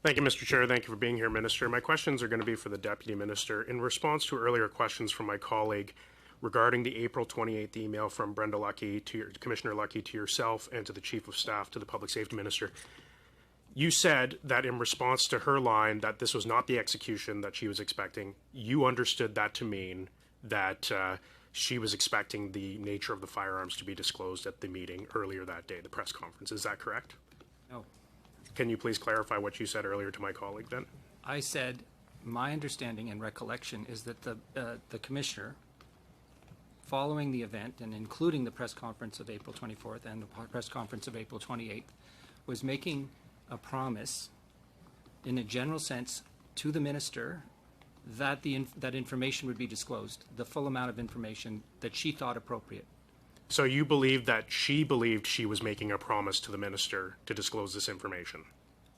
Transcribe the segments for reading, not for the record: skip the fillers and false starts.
Thank you, Mr. Chair. Thank you for being here, Minister. My questions are going to be for the Deputy Minister. In response to earlier questions from my colleague regarding the April 28th email from Brenda Lucki to Commissioner Lucki to yourself and to the Chief of Staff to the Public Safety Minister, you said that in response to her line that this was not the execution that she was expecting. You understood that to mean that she was expecting the nature of the firearms to be disclosed at the meeting earlier that day, the press conference. Is that correct? No. Can you please clarify what you said earlier to my colleague then? I said my understanding and recollection is that the Commissioner, following the event and including the press conference of April 24th and the press conference of April 28th, was making a promise in a general sense to the Minister that that information would be disclosed, the full amount of information that she thought appropriate. So you believe that she believed she was making a promise to the Minister to disclose this information?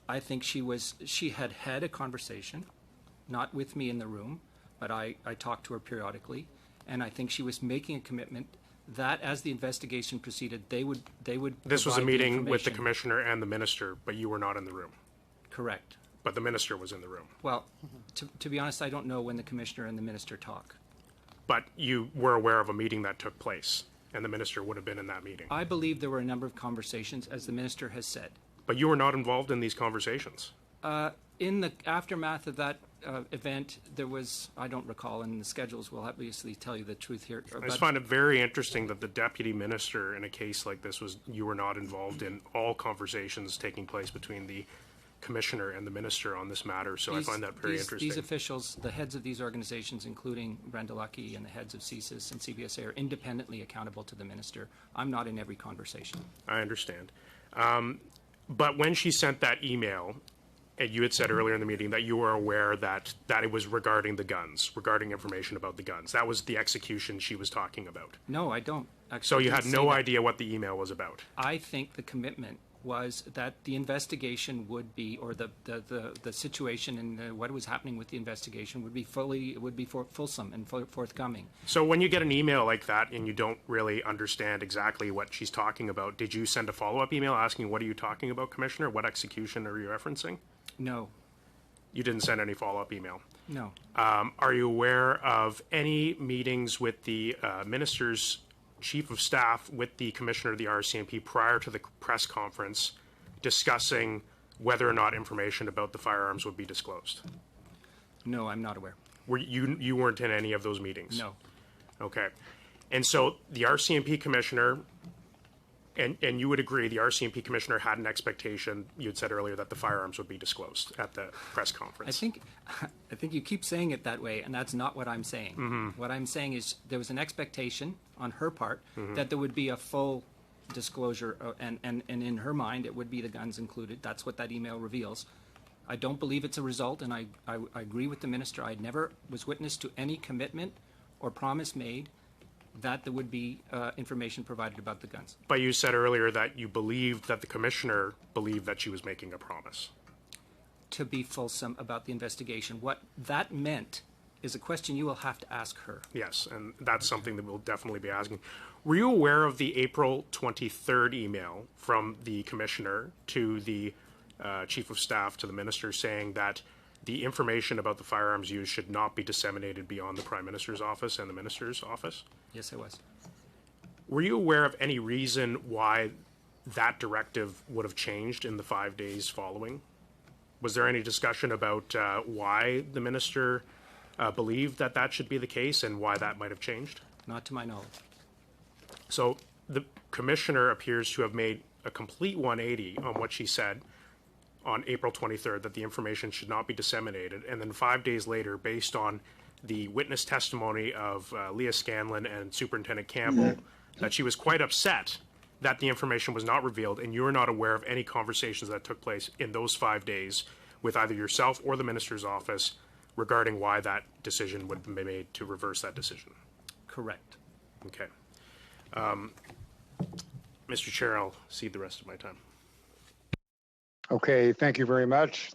I think she had had a conversation, not with me in the room, but I talked to her periodically, and I think she was making a commitment that as the investigation proceeded, they would This was a meeting with the Commissioner and the Minister, but you were not in the room? Correct. But the Minister was in the room? Well, to be honest, I don't know when the Commissioner and the Minister talk. But you were aware of a meeting that took place, and the Minister would have been in that meeting? I believe there were a number of conversations, as the Minister has said. But you were not involved in these conversations? In the aftermath of that event, there was, I don't recall, and the schedules will obviously tell you the truth here. I just find it very interesting that the Deputy Minister in a case like this you were not involved in all conversations taking place between the Commissioner and the Minister on this matter, so I find that very interesting. These officials, the heads of these organizations, including Brenda Lucki and the heads of CSIS and CBSA, are independently accountable to the Minister. I'm not in every conversation. I understand. But when she sent that email, and you had said earlier in the meeting that you were aware that it was regarding the guns, regarding information about the guns. That was the execution she was talking about. No, I don't. Actually, so you had no idea what the email was about? I think the commitment was that the investigation would be, or the situation and what was happening with the investigation would be fulsome and forthcoming. So when you get an email like that and you don't really understand exactly what she's talking about, did you send a follow-up email asking, what are you talking about, Commissioner? What execution are you referencing? No. You didn't send any follow-up email? No. Are you aware of any meetings with the Minister's Chief of Staff with the Commissioner of the RCMP prior to the press conference discussing whether or not information about the firearms would be disclosed? No, I'm not aware. You weren't in any of those meetings? No. Okay. And so the RCMP Commissioner, and you would agree, the RCMP Commissioner had an expectation, you had said earlier, that the firearms would be disclosed at the press conference. I think you keep saying it that way, and that's not what I'm saying. Mm-hmm. What I'm saying is there was an expectation on her part that there would be a full disclosure, and in her mind it would be the guns included. That's what that email reveals. I don't believe it's a result, and I agree with the Minister. I never was witness to any commitment or promise made that there would be information provided about the guns. But you said earlier that you believed that the Commissioner believed that she was making a promise. To be fulsome about the investigation. What that meant is a question you will have to ask her. Yes, and that's something that we'll definitely be asking. Were you aware of the April 23rd email from the Commissioner to the Chief of Staff to the Minister saying that the information about the firearms used should not be disseminated beyond the Prime Minister's office and the Minister's office? Yes, I was. Were you aware of any reason why that directive would have changed in the 5 days following? Was there any discussion about why the Minister believed that that should be the case and why that might have changed? Not to my knowledge. So the Commissioner appears to have made a complete 180 on what she said on April 23rd, that the information should not be disseminated, and then 5 days later, based on the witness testimony of Leah Scanlon and Superintendent Campbell, that she was quite upset that the information was not revealed, and you're not aware of any conversations that took place in those 5 days with either yourself or the Minister's office regarding why that decision would be made to reverse that decision? Correct. Okay. Mr. Chair, I'll cede the rest of my time. Okay, thank you very much.